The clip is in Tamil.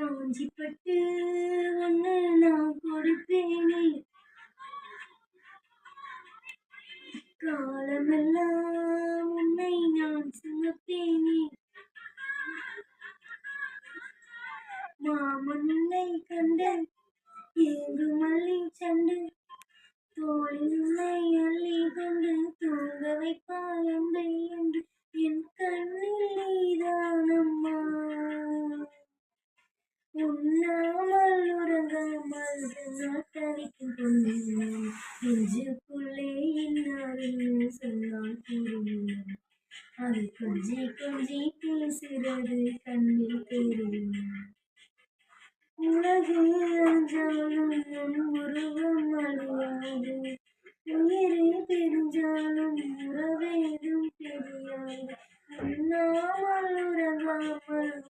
காஞ்சிப்பட்டு ஒன்று நான் கொடுப்பேனே, காலமெல்லாம் உன்னை நான் சுமப்பேனே. மாமன் உன்னை கண்ட ஏங்கு மல்லி சண்டு, தோளில் உன்னை அள்ளி கொண்டு தூங்க வைப்பாய் அன்பை என்று என் கண்ணில் நீதானம்மா. உண்ணாமல் உறங்காமல் தவிக்கும் பொண்ணு, நெஞ்சுக்குள்ளே இன்னாருன்னு சொன்னால் புரியும். அது கொஞ்சி கொஞ்சி பேசுறது கண்ணில் தெரியும். உலகு அழிஞ்சாலும் உன் உருவம் அழியாது, உயிரே பிரிஞ்சாலும் உறவேதும் தெரியாது. உண்ணாமல் உறங்காமல்